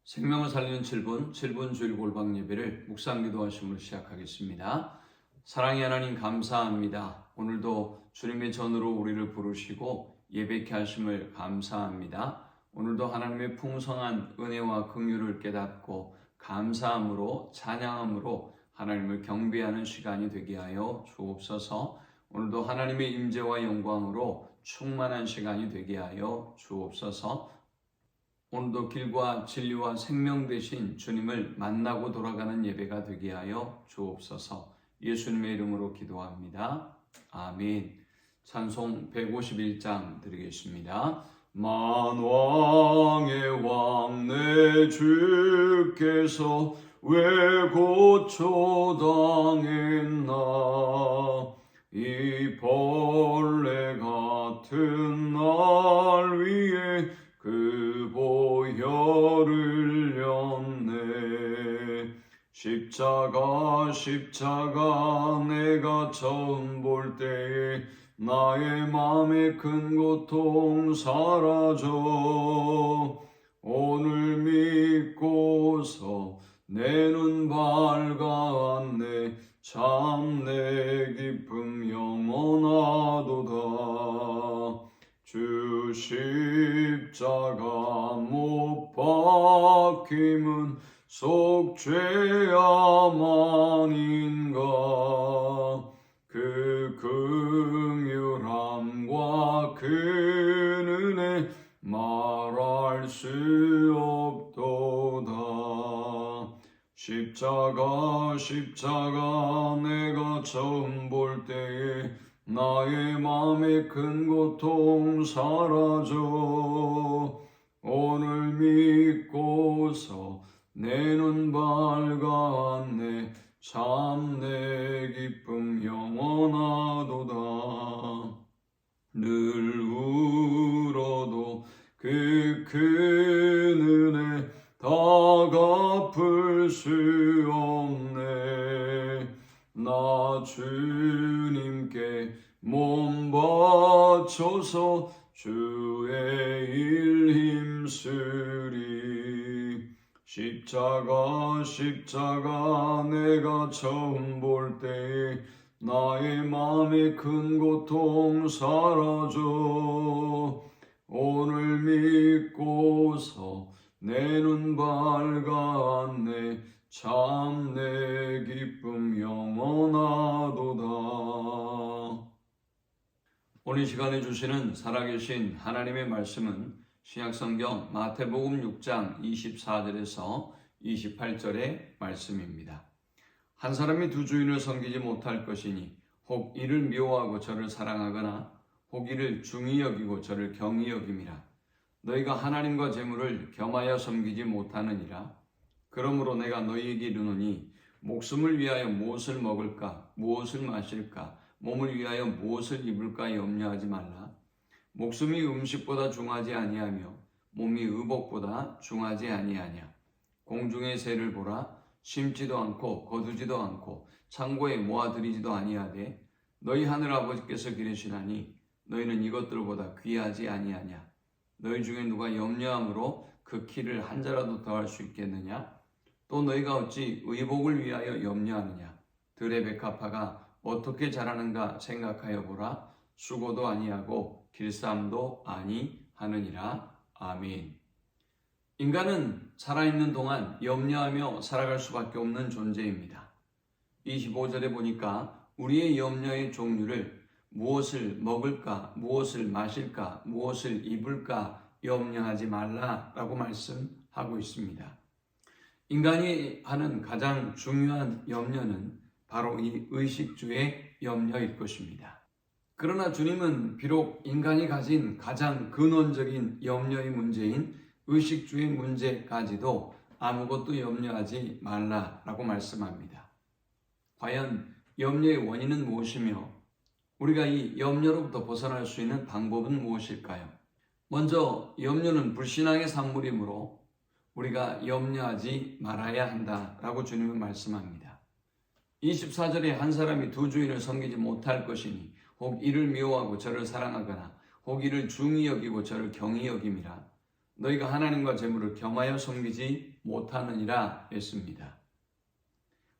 생명을 살리는 7분 주일 골방 예배를 묵상 기도하심으로 시작하겠습니다. 사랑의 하나님 감사합니다. 오늘도 주님의 전으로 우리를 부르시고 예배케 하심을 감사합니다. 오늘도 하나님의 풍성한 은혜와 긍휼을 깨닫고 감사함으로 찬양함으로 하나님을 경배하는 시간이 되게 하여 주옵소서. 오늘도 하나님의 임재와 영광으로 충만한 시간이 되게 하여 주옵소서. 오늘도 길과 진리와 생명 되신 주님을 만나고 돌아가는 예배가 되게 하여 주옵소서. 예수님의 이름으로 기도합니다. 아멘. 찬송 151장 드리겠습니다. 만왕의 왕 내 주께서 왜 고초당했나. 이 벌레 같은 날 위에 그 보혈을 흘렸네. 십자가 내가 처음 볼 때에 나의 맘의 큰 고통 사라져. 오늘 믿고서 내 눈 밝았네. 참 내 기쁨 영원하도다. 주 십자가 못 박힘은 속죄야만인가. 그 긍휼함과 그 은혜 말할 수 없도다. 십자가 내가 처음 볼 때에 나의 맘의 큰 고통 사라져. 오늘 믿고서 내 눈 밝았네. 참 내 기쁨 영원하도다. 늘 울어도 그 큰 은혜 다 갚을 수 없네. 나 주님께 몸 바쳐서 주의 일 힘쓰리. 십자가 내가 처음 볼 때에 나의 맘의 큰 고통 사라져. 오늘 믿고서 내 눈 밝았네. 참 내 기쁨 영원하도다. 오늘 시간에 주시는 살아계신 하나님의 말씀은 신약성경 마태복음 6장 24절에서 28절의 말씀입니다. 한 사람이 두 주인을 섬기지 못할 것이니 혹 이를 미워하고 저를 사랑하거나 혹 이를 중히 여기고 저를 경히 여김이라. 너희가 하나님과 재물을 겸하여 섬기지 못하느니라. 그러므로 내가 너희에게 이르노니 목숨을 위하여 무엇을 먹을까, 무엇을 마실까, 몸을 위하여 무엇을 입을까 염려하지 말라. 목숨이 음식보다 중하지 아니하며 몸이 의복보다 중하지 아니하냐. 공중의 새를 보라. 심지도 않고 거두지도 않고 창고에 모아들이지도 아니하되 너희 하늘 아버지께서 기르시나니 너희는 이것들보다 귀하지 아니하냐. 너희 중에 누가 염려함으로 그 키를 한 자라도 더할 수 있겠느냐. 또 너희가 어찌 의복을 위하여 염려하느냐. 들의 백합화가 어떻게 자라는가 생각하여 보라. 수고도 아니하고 길쌈도 아니하느니라. 아멘. 인간은 살아있는 동안 염려하며 살아갈 수밖에 없는 존재입니다. 25절에 보니까 우리의 염려의 종류를 무엇을 먹을까, 무엇을 마실까, 무엇을 입을까 염려하지 말라라고 말씀하고 있습니다. 인간이 하는 가장 중요한 염려는 바로 이 의식주의 염려일 것입니다. 그러나 주님은 비록 인간이 가진 가장 근원적인 염려의 문제인 의식주의 문제까지도 아무것도 염려하지 말라라고 말씀합니다. 과연 염려의 원인은 무엇이며 우리가 이 염려로부터 벗어날 수 있는 방법은 무엇일까요? 먼저 염려는 불신앙의 산물이므로 우리가 염려하지 말아야 한다라고 주님은 말씀합니다. 24절에 한 사람이 두 주인을 섬기지 못할 것이니 혹 이를 미워하고 저를 사랑하거나 혹 이를 중히 여기고 저를 경히 여김이라. 너희가 하나님과 재물을 겸하여 섬기지 못하느니라 했습니다.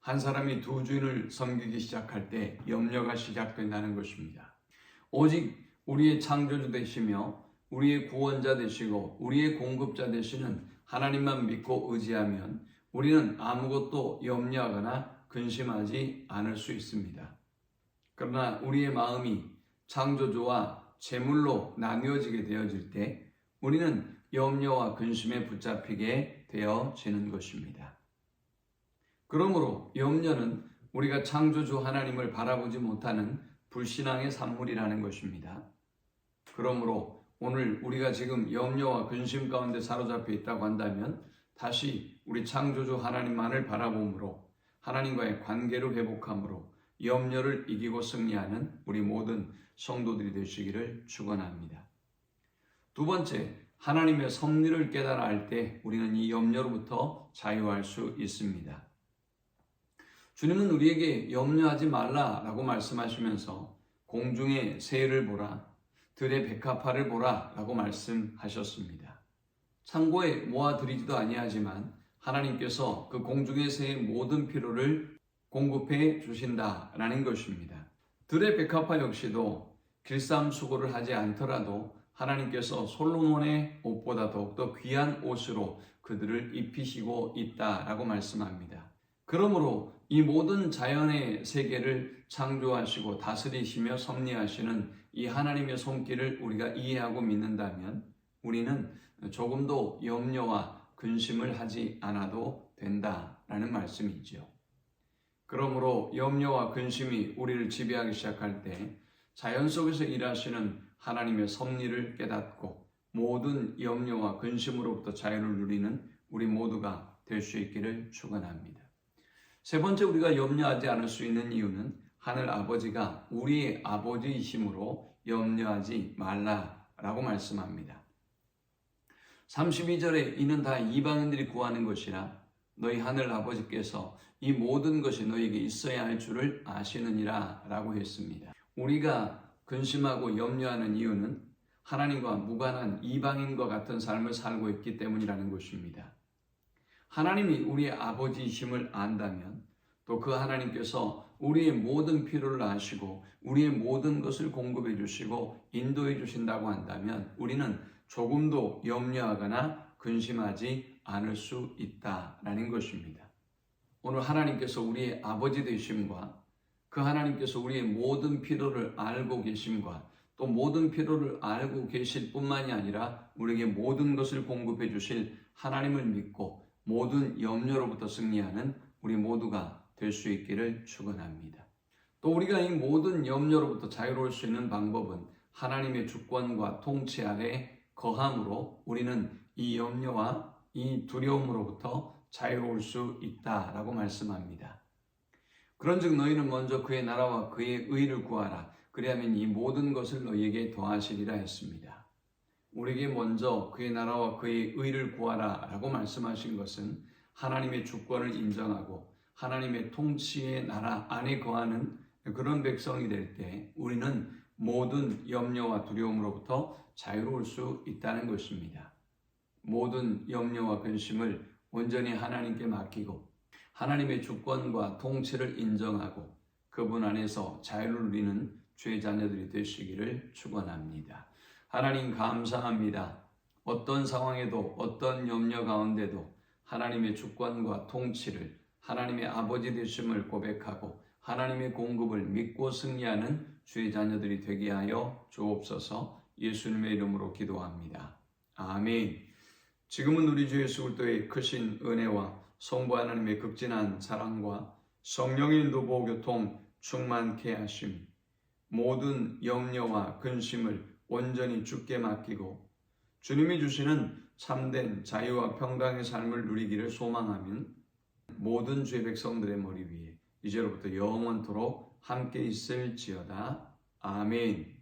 한 사람이 두 주인을 섬기기 시작할 때 염려가 시작된다는 것입니다. 오직 우리의 창조주 되시며 우리의 구원자 되시고 우리의 공급자 되시는 하나님만 믿고 의지하면 우리는 아무것도 염려하거나 근심하지 않을 수 있습니다. 그러나 우리의 마음이 창조주와 재물로 나뉘어지게 되어질 때 우리는 염려와 근심에 붙잡히게 되어지는 것입니다. 그러므로 염려는 우리가 창조주 하나님을 바라보지 못하는 불신앙의 산물이라는 것입니다. 그러므로 오늘 우리가 지금 염려와 근심 가운데 사로잡혀 있다고 한다면 다시 우리 창조주 하나님만을 바라봄으로 하나님과의 관계를 회복함으로 염려를 이기고 승리하는 우리 모든 성도들이 되시기를 축원합니다. 두 번째, 하나님의 섭리를 깨달아 알 때 우리는 이 염려로부터 자유할 수 있습니다. 주님은 우리에게 염려하지 말라라고 말씀하시면서 공중의 새를 보라, 들의 백합화를 보라 라고 말씀하셨습니다. 창고에 모아드리지도 아니하지만 하나님께서 그 공중의 새의 모든 필요를 공급해 주신다라는 것입니다. 들의 백합화 역시도 길쌈수고를 하지 않더라도 하나님께서 솔로몬의 옷보다 더욱더 귀한 옷으로 그들을 입히시고 있다라고 말씀합니다. 그러므로 이 모든 자연의 세계를 창조하시고 다스리시며 섭리하시는 이 하나님의 손길을 우리가 이해하고 믿는다면 우리는 조금도 염려와 근심을 하지 않아도 된다라는 말씀이죠. 그러므로 염려와 근심이 우리를 지배하기 시작할 때 자연 속에서 일하시는 하나님의 섭리를 깨닫고 모든 염려와 근심으로부터 자유를 누리는 우리 모두가 될 수 있기를 축원합니다. 세 번째, 우리가 염려하지 않을 수 있는 이유는 하늘 아버지가 우리의 아버지이심으로 염려하지 말라라고 말씀합니다. 32절에 이는 다 이방인들이 구하는 것이라 너희 하늘 아버지께서 이 모든 것이 너희에게 있어야 할 줄을 아시느니라 라고 했습니다. 우리가 근심하고 염려하는 이유는 하나님과 무관한 이방인과 같은 삶을 살고 있기 때문이라는 것입니다. 하나님이 우리의 아버지이심을 안다면 또 그 하나님께서 우리의 모든 필요를 아시고 우리의 모든 것을 공급해 주시고 인도해 주신다고 한다면 우리는 조금도 염려하거나 근심하지 않을 수 있다라는 것입니다. 오늘 하나님께서 우리의 아버지 되심과 그 하나님께서 우리의 모든 필요를 알고 계심과 또 모든 필요를 알고 계실 뿐만이 아니라 우리에게 모든 것을 공급해 주실 하나님을 믿고 모든 염려로부터 승리하는 우리 모두가 될 수 있기를 축원합니다. 또 우리가 이 모든 염려로부터 자유로울 수 있는 방법은 하나님의 주권과 통치 아래 거함으로 우리는 이 염려와 이 두려움으로부터 자유로울 수 있다라고 말씀합니다. 그런즉 너희는 먼저 그의 나라와 그의 의를 구하라. 그리하면 이 모든 것을 너희에게 더하시리라 했습니다. 우리에게 먼저 그의 나라와 그의 의를 구하라 라고 말씀하신 것은 하나님의 주권을 인정하고 하나님의 통치의 나라 안에 거하는 그런 백성이 될 때 우리는 모든 염려와 두려움으로부터 자유로울 수 있다는 것입니다. 모든 염려와 근심을 온전히 하나님께 맡기고 하나님의 주권과 통치를 인정하고 그분 안에서 자유를 누리는 주의 자녀들이 되시기를 축원합니다. 하나님 감사합니다. 어떤 상황에도 어떤 염려 가운데도 하나님의 주권과 통치를 하나님의 아버지 되심을 고백하고 하나님의 공급을 믿고 승리하는 주의 자녀들이 되게 하여 주옵소서. 예수님의 이름으로 기도합니다. 아멘. 지금은 우리 주 예수 그리스도의 크신 은혜와 성부 하나님의 극진한 사랑과 성령의 인도 보호 교통 충만케 하심, 모든 염려와 근심을 온전히 주께 맡기고 주님이 주시는 참된 자유와 평강의 삶을 누리기를 소망하면 모든 주의 백성들의 머리 위에 이제로부터 영원토록 함께 있을지어다. 아멘.